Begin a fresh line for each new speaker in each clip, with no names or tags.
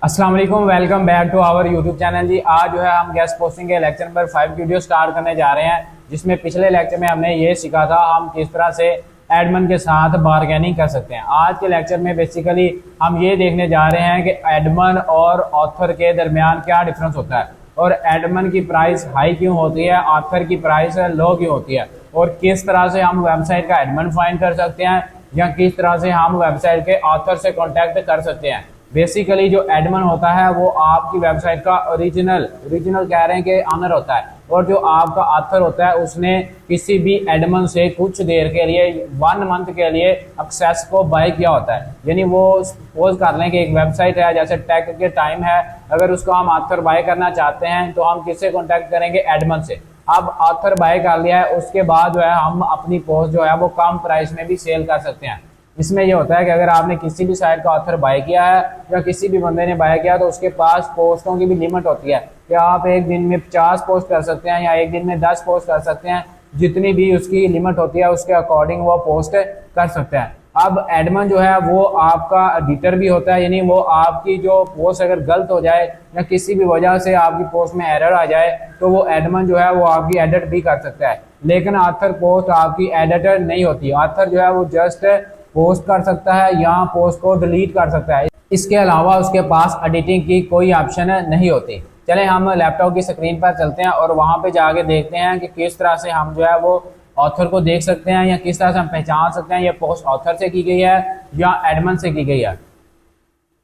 अस्सलाम वालेकुम, welcome back to our YouTube channel जी। आज जो है हम गेस्ट पोस्टिंग के लेक्चर नंबर 5 वीडियो स्टार्ट करने जा रहे हैं, जिसमें पिछले लेक्चर में हमने ये सीखा था हम किस तरह से एडमन के साथ बारगेनिंग कर सकते हैं। आज के लेक्चर में बेसिकली हम ये देखने जा रहे हैं कि एडमन और ऑथर के दरमियान क्या डिफरेंस होता है और एडमन की प्राइस हाई क्यों होती है, ऑथर की प्राइस लो क्यों होती है, और किस तरह से हम वेबसाइट का एडमन फाइंड कर सकते हैं या किस तरह से हम वेबसाइट के ऑथर से कॉन्टैक्ट कर सकते हैं। बेसिकली जो एडमन होता है वो आपकी वेबसाइट का ओरिजिनल कह रहे हैं कि ऑनर होता है, और जो आपका ऑथर होता है उसने किसी भी एडमन से कुछ देर के लिए 1 मंथ के लिए एक्सेस को बाय किया होता है। यानी वो सपोज कर लें कि एक वेबसाइट है जैसे टेक के टाइम है, अगर उसको हम ऑथर बाय करना चाहते हैं तो हम किससे कॉन्टैक्ट करेंगे? एडमन से। अब ऑथर बाय कर लिया है, उसके बाद जो है हम अपनी पोस्ट जो है वो कम प्राइस में भी सेल कर सकते हैं। इसमें यह होता है कि अगर आपने किसी भी साइट का ऑथर बाय किया है या किसी भी बंदे ने बाय किया तो उसके पास पोस्टों की भी लिमिट होती है कि आप एक दिन में 50 पोस्ट कर सकते हैं या एक दिन में 10 पोस्ट कर सकते हैं। जितनी भी उसकी लिमिट होती है उसके अकॉर्डिंग वो पोस्ट कर सकते हैं। अब एडमन जो है वो आपका एडिटर भी होता है, यानी वो आपकी जो पोस्ट अगर गलत हो जाए या किसी भी वजह से आपकी पोस्ट में एरर आ जाए तो वो एडमन जो है वो आपकी एडिट भी कर सकता है। लेकिन ऑथर पोस्ट आपकी एडिटर नहीं होती। ऑथर जो है वो जस्ट पोस्ट कर सकता है या पोस्ट को डिलीट कर सकता है, इसके अलावा उसके पास एडिटिंग की कोई ऑप्शन नहीं होती। चलें हम लैपटॉप की स्क्रीन पर चलते हैं और वहां पे जाके देखते हैं कि किस तरह से हम जो है वो ऑथर को देख सकते हैं या किस तरह से हम पहचान सकते हैं ये पोस्ट ऑथर से की गई है या एडमन से की गई है।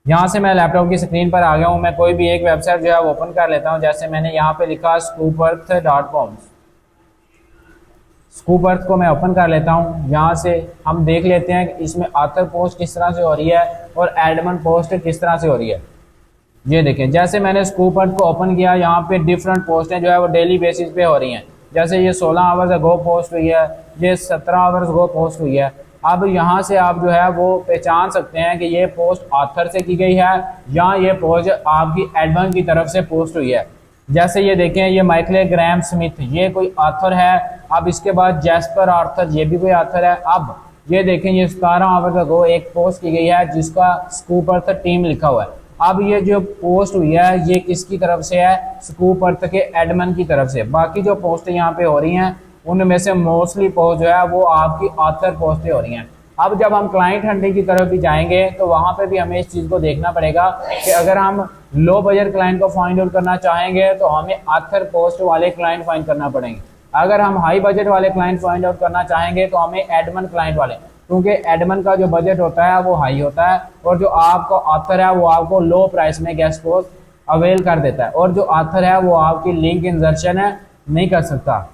यहाँ से मैं लैपटॉप की स्क्रीन पर आ गया हूँ। मैं कोई भी एक वेबसाइट जो है वो ओपन कर लेता हूँ। जैसे मैंने यहाँ पे लिखा scoopearth.com, स्कूपअर्थ को मैं ओपन कर लेता हूँ। यहाँ से हम देख लेते हैं कि इसमें ऑथर पोस्ट किस तरह से हो रही है और एडमन पोस्ट किस तरह से हो रही है। ये देखें, जैसे मैंने स्कूपअर्थ को ओपन किया, यहाँ पे डिफरेंट पोस्टें जो है वो डेली बेसिस पे हो रही हैं। जैसे ये 16 आवर्स अगो पोस्ट हुई है, ये 17 आवर्स अगो पोस्ट हुई है। अब यहाँ से आप जो है वो पहचान सकते हैं कि ये पोस्ट ऑथर से की गई है या ये पोस्ट आपकी एडमन की तरफ से पोस्ट हुई है। जैसे ये देखें, ये माइकल ग्रैम स्मिथ, ये कोई ऑथर है। अब इसके बाद जैस्पर आर्थर, ये भी कोई ऑथर है। अब ये देखें, ये 17 आवर्स अगो एक पोस्ट की गई है जिसका स्कूपअर्थ टीम लिखा हुआ है। अब ये जो पोस्ट हुई है ये किसकी तरफ से है? स्कूपअर्थ के एडमन की तरफ से। बाकी जो पोस्ट यहाँ पे हो रही हैं उनमें से मोस्टली पोस्ट जो है वो आपकी ऑथर पोस्टें हो रही हैं। अब जब हम क्लाइंट हंटिंग की तरफ भी जाएंगे तो वहां पे भी हमें इस चीज़ को देखना पड़ेगा कि अगर हम लो बजट क्लाइंट को फाइंड आउट करना चाहेंगे तो हमें ऑथर पोस्ट वाले क्लाइंट फाइंड करना पड़ेंगे। अगर हम हाई बजट वाले क्लाइंट फाइंड आउट करना चाहेंगे तो हमें एडमन क्लाइंट वाले, क्योंकि एडमन का जो बजट होता है वो हाई होता है और जो आपका ऑथर है वो आपको लो प्राइस में गेस्ट पोस्ट अवेल कर देता है, और जो ऑथर है वो आपकी लिंक इंसर्शन है नहीं कर सकता।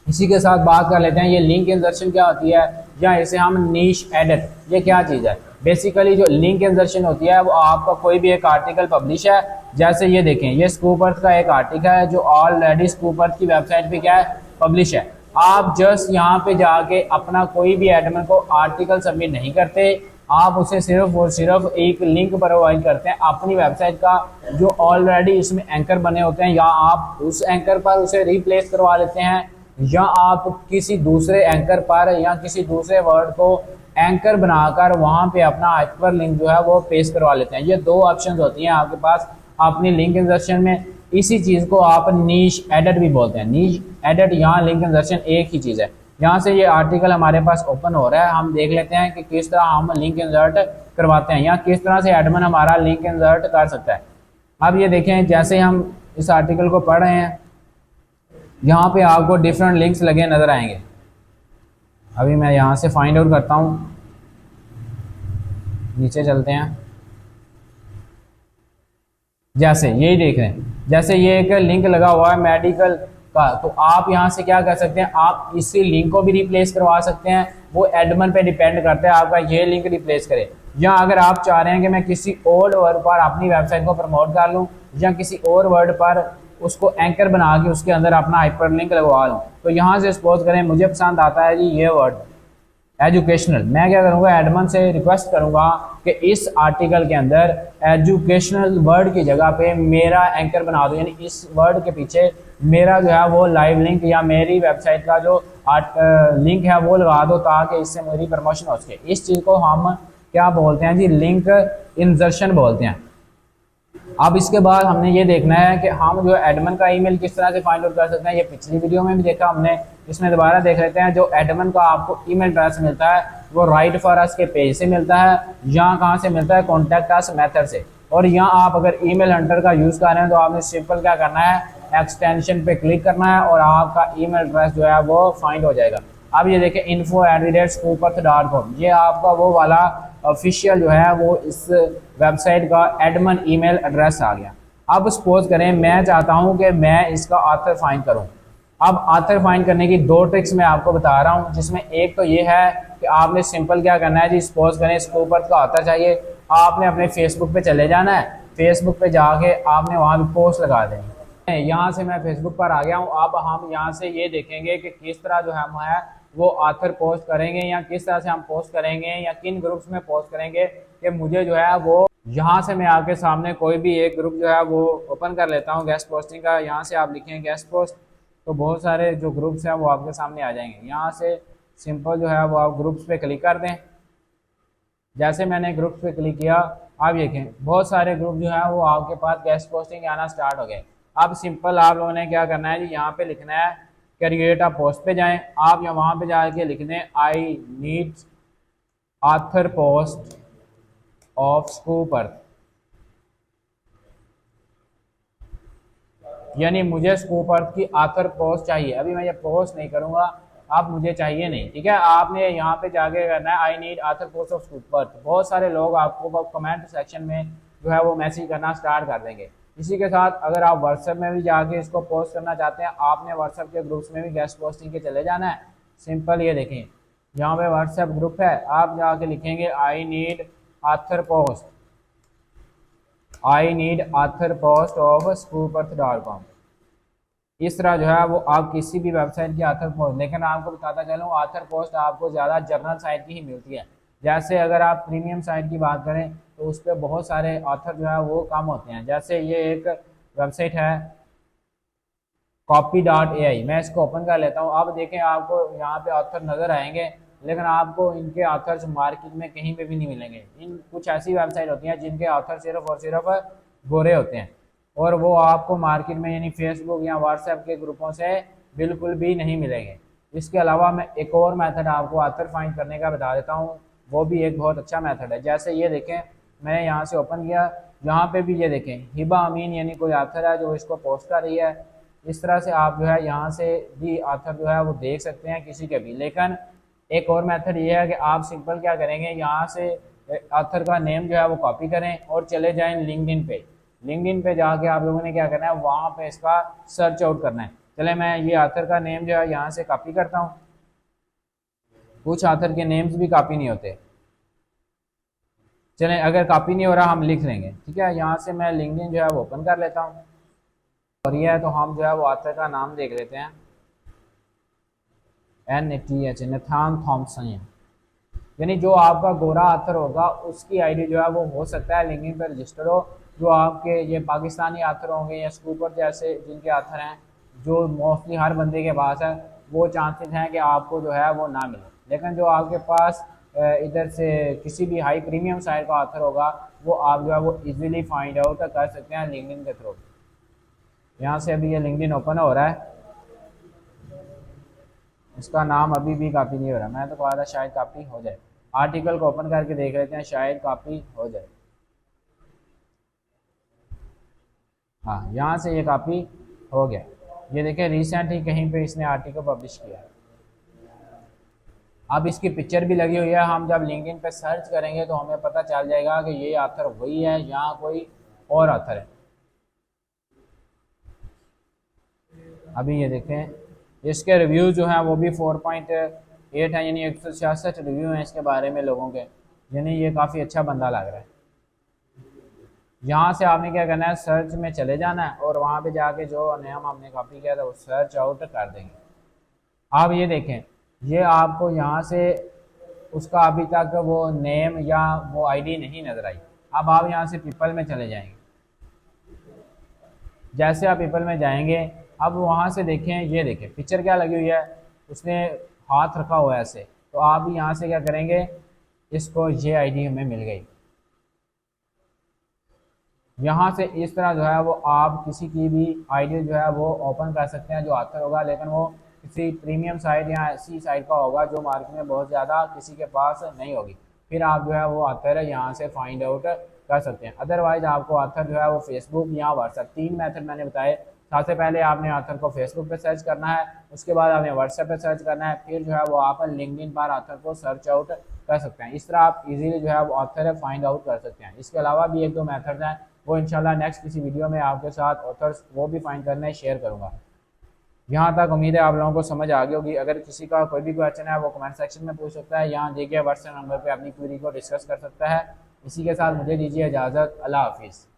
इसी के साथ बात कर लेते हैं ये लिंक इंसर्शन क्या होती है या इसे हम नीश एडिट, ये क्या चीज़ है। बेसिकली जो लिंक इंसर्शन होती है वो आपका कोई भी एक आर्टिकल पब्लिश है। जैसे ये देखें, ये स्कूपअर्थ का एक आर्टिकल है जो ऑलरेडी स्कूपअर्थ की वेबसाइट पे क्या है, पब्लिश है। आप जस्ट यहाँ पे जाके अपना कोई भी एडमिन को आर्टिकल सबमिट नहीं करते, आप उसे सिर्फ और सिर्फ एक लिंक प्रोवाइड करते हैं अपनी वेबसाइट का जो ऑलरेडी इसमें एंकर बने होते हैं, या आप उस एंकर पर उसे रिप्लेस करवा लेते हैं या आप किसी दूसरे एंकर पर या किसी दूसरे वर्ड को एंकर बनाकर वहां पे अपना हाइपर लिंक जो है वो पेस्ट करवा लेते हैं। ये दो ऑप्शंस होती हैं आपके पास अपनी लिंक इंसर्शन में। इसी चीज़ को आप नीश एडिट भी बोलते हैं। नीश एडिट यहाँ लिंक इंसर्शन एक ही चीज़ है। यहाँ से ये आर्टिकल हमारे पास ओपन हो रहा है, हम देख लेते हैं कि किस तरह हम लिंक इंसर्ट करवाते हैं या किस तरह से एडमिन हमारा लिंक इंसर्ट कर सकता है। अब ये देखें, जैसे हम इस आर्टिकल को पढ़ रहे हैं यहाँ पे आपको डिफरेंट लिंक्स लगे नजर आएंगे। अभी मैं यहाँ से फाइंड आउट करता हूँ, नीचे चलते हैं। जैसे यही देख रहे हैं, जैसे ये एक लिंक लगा हुआ है मेडिकल का, तो आप यहाँ से क्या कर सकते हैं, आप इसी लिंक को भी रिप्लेस करवा सकते हैं। वो एडमिन पे डिपेंड करता है आपका ये लिंक रिप्लेस करे, या अगर आप चाह रहे हैं कि मैं किसी और वर्ड पर अपनी वेबसाइट को प्रमोट कर लूँ या किसी और वर्ड पर उसको एंकर बना के उसके अंदर अपना हाइपर लिंक लगवा लूँ, तो यहाँ से सपोज करें मुझे पसंद आता है जी ये वर्ड एजुकेशनल, मैं क्या करूँगा, एडमिन से रिक्वेस्ट करूँगा कि इस आर्टिकल के अंदर एजुकेशनल वर्ड की जगह पे मेरा एंकर बना दो, यानी इस वर्ड के पीछे मेरा जो है वो लाइव लिंक या मेरी वेबसाइट का जो लिंक है वो लगा दो ताकि इससे मेरी प्रमोशन हो सके। इस चीज़ को हम क्या बोलते हैं जी, लिंक इंसर्शन बोलते हैं। अब इसके बाद हमने ये देखना है कि हम जो एडमिन का ईमेल किस तरह से फाइंड आउट कर सकते हैं। ये पिछली वीडियो में भी देखा हमने, इसमें दोबारा देख लेते हैं। जो एडमिन का आपको ईमेल एड्रेस मिलता है वो राइट फॉर अस के पेज से मिलता है। यहाँ कहाँ से मिलता है? कॉन्टैक्ट अस मेथड से। और यहाँ आप अगर ईमेल हंटर का यूज़ कर रहे हैं तो आपने सिंपल क्या करना है, एक्सटेंशन पे क्लिक करना है और आपका ईमेल एड्रेस जो है वो फाइंड हो जाएगा। अब ये देखें info@scoopers.com, ये आपका वो वाला ऑफिशियल जो है वो इस वेबसाइट का एडमिन ईमेल एड्रेस आ गया। अब सपोज करें मैं चाहता हूं कि मैं इसका ऑथर फाइंड करूं। अब ऑथर फाइंड करने की दो ट्रिक्स मैं आपको बता रहा हूं, जिसमें एक तो ये है कि आपने सिंपल क्या करना है जी, सपोज करें स्कूपर्स का ऑथर चाहिए, आपने अपने फेसबुक पे चले जाना है। फेसबुक पे जाके आपने वहां भी पोस्ट लगा देनी। यहाँ से मैं फेसबुक पर आ गया हूँ। अब हम यहाँ से ये देखेंगे कि किस तरह जो हम है वो ऑथर पोस्ट करेंगे, या किस तरह से हम पोस्ट करेंगे, या किन ग्रुप्स में पोस्ट करेंगे। कि मुझे जो है वो यहाँ से मैं आपके सामने कोई भी एक ग्रुप जो है वो ओपन कर लेता हूँ गेस्ट पोस्टिंग का। यहाँ से आप लिखें गेस्ट पोस्ट, तो बहुत सारे जो ग्रुप्स हैं वो आपके सामने आ जाएंगे। यहाँ से सिंपल जो है वो आप ग्रुप्स पे क्लिक कर दें। जैसे मैंने ग्रुप्स पे क्लिक किया, आप देखें बहुत सारे ग्रुप जो है वो आपके पास गेस्ट पोस्टिंग आना स्टार्ट हो गए। अब सिंपल आप लोगों ने क्या करना है जी, यहाँ पे लिखना है क्रिएट अ पोस्ट पे जाएं। आप यहाँ वहाँ पे जाके लिख दें आई need author post of scooper, यानी मुझे स्कूपर की ऑथर पोस्ट चाहिए। अभी मैं ये पोस्ट नहीं करूँगा, अब मुझे चाहिए नहीं, ठीक है। आपने यहाँ पे जाके करना है आई need author post of scooper. बहुत सारे लोग आपको कमेंट सेक्शन में जो है वो मैसेज करना स्टार्ट कर देंगे। इसी के साथ अगर आप व्हाट्सएप में भी जाके इसको पोस्ट करना चाहते हैं, आपने व्हाट्सएप के ग्रुप्स में भी गेस्ट पोस्टिंग के चले जाना है। सिंपल ये देखें, यहाँ पे व्हाट्सएप ग्रुप है, आप जाके लिखेंगे I need author post, I need author post of scoopers dot com. इस तरह जो है वो आप किसी भी वेबसाइट की ऑथर पोस्ट, लेकिन आपको बताता चलूँ ऑथर पोस्ट आपको ज़्यादा जर्नल साइट की ही मिलती है। जैसे अगर आप प्रीमियम साइट की बात करें तो उस पर बहुत सारे ऑथर जो है वो कम होते हैं। जैसे ये एक वेबसाइट है copy.ai, मैं इसको ओपन कर लेता हूँ। अब देखें आपको यहाँ पे ऑथर नज़र आएंगे, लेकिन आपको इनके ऑथर्स मार्केट में कहीं पे भी नहीं मिलेंगे। इन कुछ ऐसी वेबसाइट होती हैं जिनके ऑथर सिर्फ और सिर्फ गोरे होते हैं, और वो आपको मार्केट में यानी फेसबुक या व्हाट्सएप के ग्रुपों से बिल्कुल भी नहीं मिलेंगे। इसके अलावा मैं एक और मेथड आपको ऑथर फाइंड करने का बता देता हूँ, वो भी एक बहुत अच्छा मेथड है। जैसे ये देखें, मैंने यहाँ से ओपन किया, यहाँ पे भी ये देखें हिबा अमीन यानी कोई ऑथर है जो इसको पोस्ट कर रही है। इस तरह से आप जो है यहाँ से भी ऑथर जो है वो देख सकते हैं किसी के भी। लेकिन एक और मेथड ये है कि आप सिंपल क्या करेंगे, यहाँ से ऑथर का नेम जो है वो कॉपी करें और चले जाएं लिंक्डइन पे। लिंक्डइन पे जाके आप लोगों ने क्या करना है, वहाँ पे इसका सर्च आउट करना है। चले मैं ये ऑथर का नेम जो है यहाँ से कॉपी करता हूँ। कुछ ऑथर के नेम्स भी कॉपी नहीं होते। चलें अगर कॉपी नहीं हो रहा हम लिख लेंगे, ठीक है। यहाँ से मैं लिंक्डइन जो है वो ओपन कर लेता हूँ, और ये है तो हम जो है वो ऑथर का नाम देख लेते हैं, NATH नथान थॉम्सन। यानी जो आपका गोरा ऑथर होगा उसकी आईडी जो है वो हो सकता है लिंक्डइन पर रजिस्टर हो। जो आपके ये पाकिस्तानी ऑथर होंगे या स्कूपर जैसे जिनके ऑथर हैं जो मोस्टली हर बंदे के पास है, वो चांसेस हैं कि आपको जो है वो ना मिले। लेकिन जो आपके पास इधर से किसी भी हाई प्रीमियम साइट का ऑथर होगा वो आप जो है वो इजीली फाइंड आउट कर सकते हैं लिंक्डइन के थ्रू। यहाँ से अभी ये लिंक्डइन ओपन हो रहा है, इसका नाम अभी भी कॉपी नहीं हो रहा। मैं तो कहा था शायद कॉपी हो जाए। आर्टिकल को ओपन करके देख लेते हैं, शायद कॉपी हो जाए। हाँ, यहाँ से ये कॉपी हो गया। ये देखें रिसेंट ही कहीं पे इसने आर्टिकल पब्लिश किया है। अब इसकी पिक्चर भी लगी हुई है। हम जब लिंक्डइन पे सर्च करेंगे तो हमें पता चल जाएगा कि ये ऑथर वही है या कोई और ऑथर है। अभी ये देखें इसके रिव्यू जो हैं वो भी 4.8 हैं, यानी 166 रिव्यू हैं इसके बारे में लोगों के, यानी ये काफ़ी अच्छा बंदा लग रहा है। यहाँ से आपने क्या करना है, सर्च में चले जाना है और वहाँ पे जाके जो नेम हमने कॉपी किया था वो सर्च आउट कर देंगे। आप ये देखें, ये आपको यहाँ से उसका अभी तक वो नेम या वो आईडी नहीं नज़र आई। अब आप यहाँ से पीपल में चले जाएंगे। जैसे आप पीपल में जाएंगे, अब वहाँ से देखें, ये देखें पिक्चर क्या लगी हुई है, उसने हाथ रखा हुआ है ऐसे। तो आप यहाँ से क्या करेंगे, इसको ये आईडी हमें मिल गई। यहाँ से इस तरह जो है वो आप किसी की भी आईडी जो है वो ओपन कर सकते हैं जो ऑथर होगा, लेकिन वो किसी प्रीमियम साइट या ऐसी साइट का होगा जो मार्केट में बहुत ज़्यादा किसी के पास नहीं होगी। फिर आप जो है वो ऑथर यहाँ से फाइंड आउट कर सकते हैं। अदरवाइज आपको ऑथर जो है वो फेसबुक या व्हाट्सएप, 3 मेथड मैंने बताए। सबसे पहले आपने ऑथर को फेसबुक पे सर्च करना है, उसके बाद आपने व्हाट्सएप पे सर्च करना है, फिर जो है वो आप लिंक्डइन पर ऑथर को सर्च आउट कर सकते हैं। इस तरह आप इजीली जो है वो ऑथर है फाइंड आउट कर सकते हैं। इसके अलावा भी 1-2 मेथड हैं, वो इंशाल्लाह नेक्स्ट किसी वीडियो में आपके साथ ऑथर्स वो भी फाइंड करने शेयर करूंगा। यहाँ तक उम्मीद है आप लोगों को समझ आ गई होगी। अगर किसी का कोई भी क्वेश्चन है वो कमेंट सेक्शन में पूछ सकता है, यहाँ दिए गए व्हाट्सएप नंबर पर अपनी क्वेरी को डिस्कस कर सकता है। इसी के साथ मुझे दीजिए इजाज़त। अल्लाह हाफिज़।